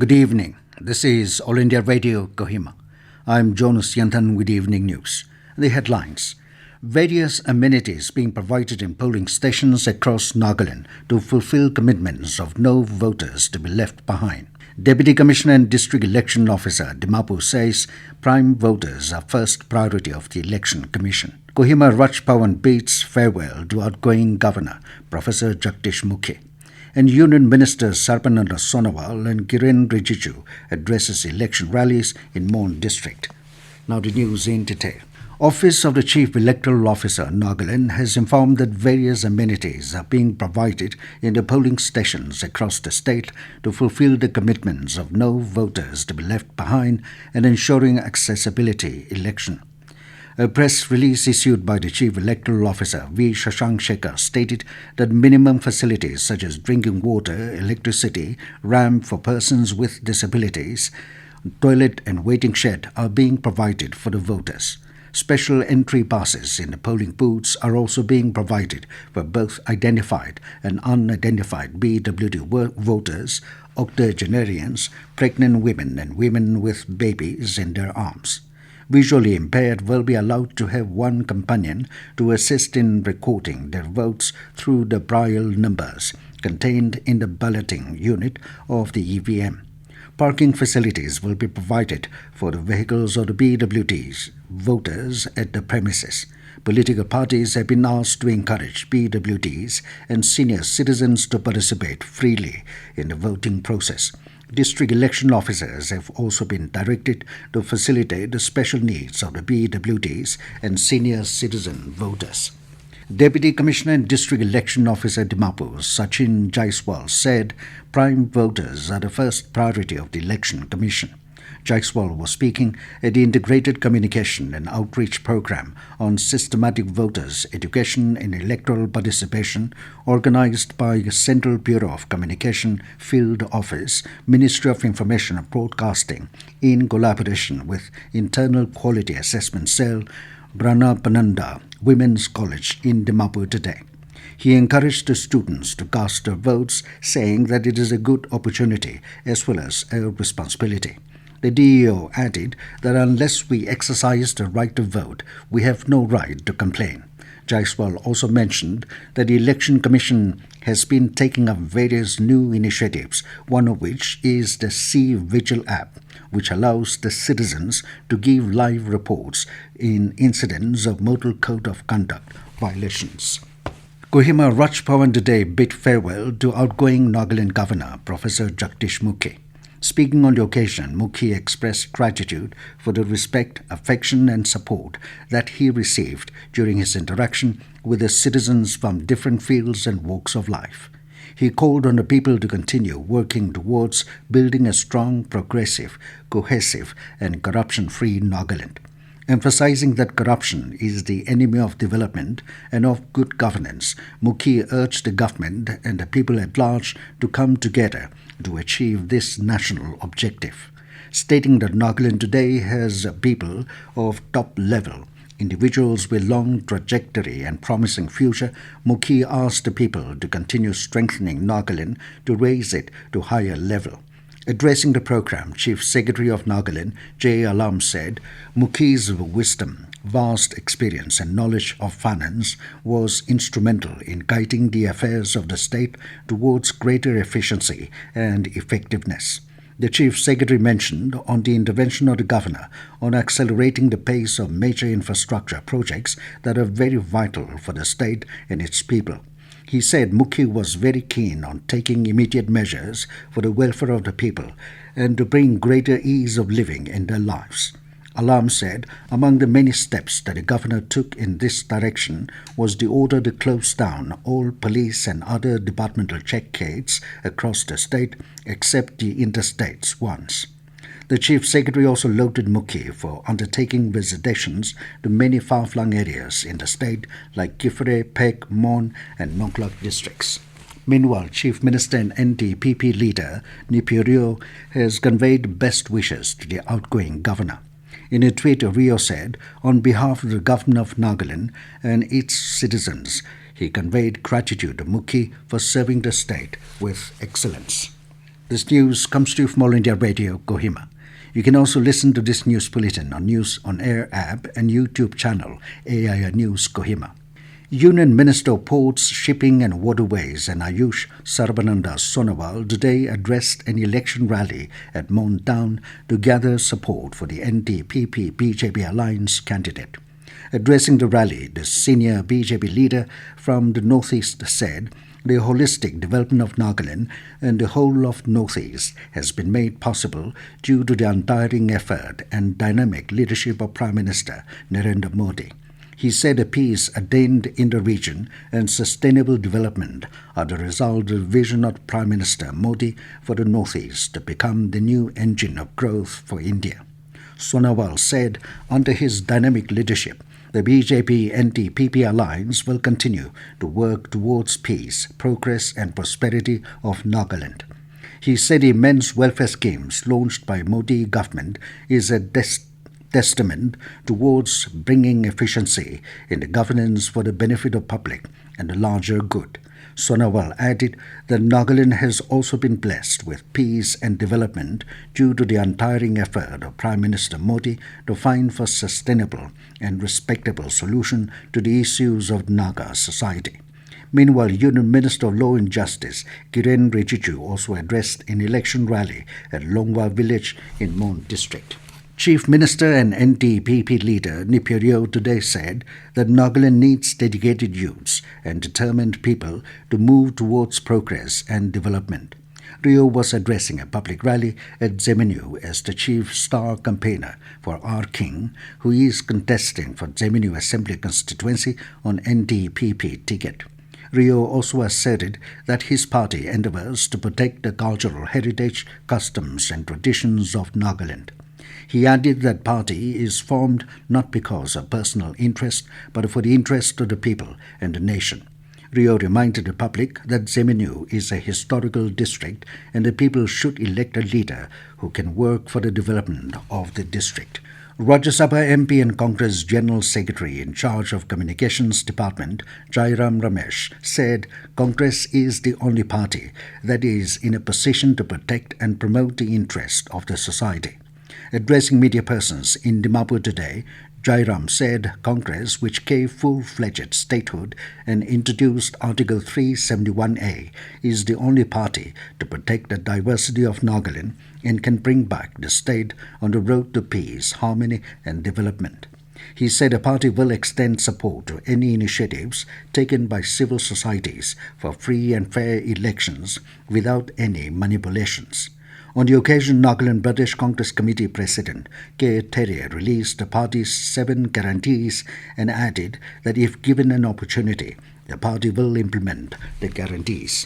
Good evening. This is All India Radio Kohima. I'm Jonas Yanthan with Evening News. The headlines. Various amenities being provided in polling stations across Nagaland to fulfill commitments of no voters to be left behind. Deputy Commissioner and District Election Officer Dimapur says prime voters are first priority of the Election Commission. Kohima Raj Bhavan bids farewell to outgoing Governor Professor Jagdish Mukhi. And Union Ministers Sarbananda Sonowal and Kiren Rijiju addresses election rallies in Mon district. Now the news in detail. Office of the Chief Electoral Officer Nagaland has informed that various amenities are being provided in the polling stations across the state to fulfill the commitments of no voters to be left behind and ensuring accessibility election. A press release issued by the Chief Electoral Officer V. Shashank Shekhar stated that minimum facilities such as drinking water, electricity, ramp for persons with disabilities, toilet and waiting shed are being provided for the voters. Special entry passes in the polling booths are also being provided for both identified and unidentified BWD voters, octogenarians, pregnant women and women with babies in their arms. Visually impaired will be allowed to have one companion to assist in recording their votes through the braille numbers contained in the balloting unit of the EVM. Parking facilities will be provided for the vehicles of the BWDs voters at the premises. Political parties have been asked to encourage BWDs and senior citizens to participate freely in the voting process. District election officers have also been directed to facilitate the special needs of the BWDs and senior citizen voters. Deputy Commissioner and District Election Officer Dimapur, Sachin Jaiswal, said prime voters are the first priority of the Election Commission. Jaiswal was speaking at the Integrated Communication and Outreach Program on Systematic Voters Education in Electoral Participation organized by the Central Bureau of Communication Field Office, Ministry of Information and Broadcasting in collaboration with Internal Quality Assessment Cell, Sarbananda Women's College in Dimapur today. He encouraged the students to cast their votes, saying that it is a good opportunity as well as a responsibility. The DEO added that unless we exercise the right to vote, we have no right to complain. Jaiswal also mentioned that the Election Commission has been taking up various new initiatives, one of which is the C Vigil app, which allows the citizens to give live reports in incidents of Model Code of Conduct violations. Kohima Raj Bhavan today bid farewell to outgoing Nagaland Governor Professor Jagdish Mukhi. Speaking on the occasion, Mukhi expressed gratitude for the respect, affection and support that he received during his interaction with the citizens from different fields and walks of life. He called on the people to continue working towards building a strong, progressive, cohesive and corruption-free Nagaland. Emphasizing that corruption is the enemy of development and of good governance, Mukhi urged the government and the people at large to come together to achieve this national objective. Stating that Nagaland today has people of top level, individuals with long trajectory and promising future, Mukhi asked the people to continue strengthening Nagaland to raise it to higher level. Addressing the program, Chief Secretary of Nagaland, J. Alam, said Mukhi's wisdom, vast experience and knowledge of finance was instrumental in guiding the affairs of the state towards greater efficiency and effectiveness. The Chief Secretary mentioned on the intervention of the Governor on accelerating the pace of major infrastructure projects that are very vital for the state and its people. He said Mukhi was very keen on taking immediate measures for the welfare of the people and to bring greater ease of living in their lives. Alam said among the many steps that the governor took in this direction was the order to close down all police and other departmental check gates across the state except the interstates ones. The Chief Secretary also lauded Mukhi for undertaking visitations to many far-flung areas in the state like Kifre, Pek, Mon and Nonglak districts. Meanwhile, Chief Minister and NDPP leader Nipurio has conveyed best wishes to the outgoing governor. In a tweet, Rio said, on behalf of the Governor of Nagaland and its citizens, he conveyed gratitude to Mukhi for serving the state with excellence. This news comes to you from All India Radio, Kohima. You can also listen to this news bulletin on News on Air app and YouTube channel AIR News Kohima. Union Minister of Ports, Shipping and Waterways and Ayush Sarbananda Sonowal today addressed an election rally at Mon Town to gather support for the NDPP-BJP alliance candidate. Addressing the rally, the senior BJP leader from the Northeast said the holistic development of Nagaland and the whole of Northeast has been made possible due to the untiring effort and dynamic leadership of Prime Minister Narendra Modi. He said a peace attained in the region and sustainable development are the result of the vision of Prime Minister Modi for the Northeast to become the new engine of growth for India. Sonowal said under his dynamic leadership, the BJP-NDPP alliance will continue to work towards peace, progress and prosperity of Nagaland. He said the immense welfare schemes launched by Modi government is a testament towards bringing efficiency in the governance for the benefit of public and the larger good. Sonowal added that Nagaland has also been blessed with peace and development due to the untiring effort of Prime Minister Modi to find for sustainable and respectable solution to the issues of Naga society. Meanwhile, Union Minister of Law and Justice Kiren Rijiju also addressed an election rally at Longwa village in Mon district. Chief Minister and NDPP leader Rio today said that Nagaland needs dedicated youths and determined people to move towards progress and development. Rio was addressing a public rally at Zeminu as the chief star campaigner for R. King, who is contesting for Zeminu Assembly constituency on NDPP ticket. Rio also asserted that his party endeavours to protect the cultural heritage, customs and traditions of Nagaland. He added that party is formed not because of personal interest, but for the interest of the people and the nation. Rio reminded the public that Zeminu is a historical district and the people should elect a leader who can work for the development of the district. Rajya Sabha MP and Congress General Secretary in charge of Communications Department, Jairam Ramesh, said Congress is the only party that is in a position to protect and promote the interest of the society. Addressing media persons in Dimapur today, Jairam said Congress, which gave full-fledged statehood and introduced Article 371A, is the only party to protect the diversity of Nagaland and can bring back the state on the road to peace, harmony and development. He said the party will extend support to any initiatives taken by civil societies for free and fair elections without any manipulations. On the occasion, Nagaland Pradesh Congress Committee President K. Terry released the party's 7 guarantees and added that if given an opportunity, the party will implement the guarantees.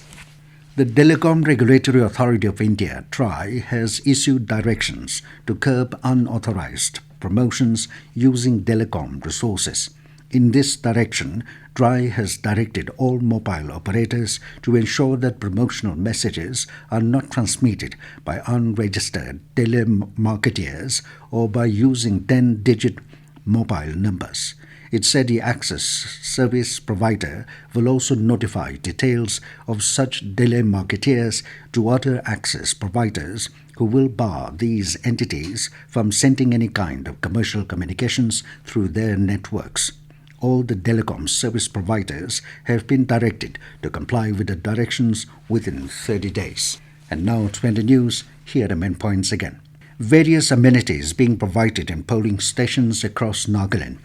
The Telecom Regulatory Authority of India, TRAI, has issued directions to curb unauthorized promotions using telecom resources. In this direction, TRAI has directed all mobile operators to ensure that promotional messages are not transmitted by unregistered telemarketeers or by using 10-digit mobile numbers. It said the access service provider will also notify details of such telemarketeers to other access providers who will bar these entities from sending any kind of commercial communications through their networks. All the telecom service providers have been directed to comply with the directions within 30 days. And now to the news, here are the main points again. Various amenities being provided in polling stations across Nagaland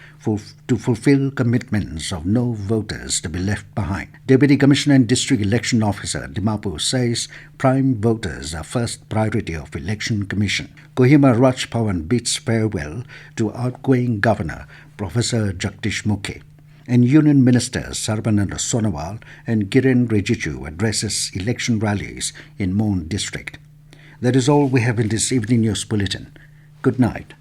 to fulfill commitments of no voters to be left behind. Deputy Commissioner and District Election Officer Dimapur says prime voters are first priority of Election Commission. Kohima Raj Bhavan bids farewell to outgoing Governor Professor Jagdish Mukhi. And Union Minister Sarbananda Sonowal and Kiren Rijiju addresses election rallies in Mon district. That is all we have in this evening news bulletin. Good night.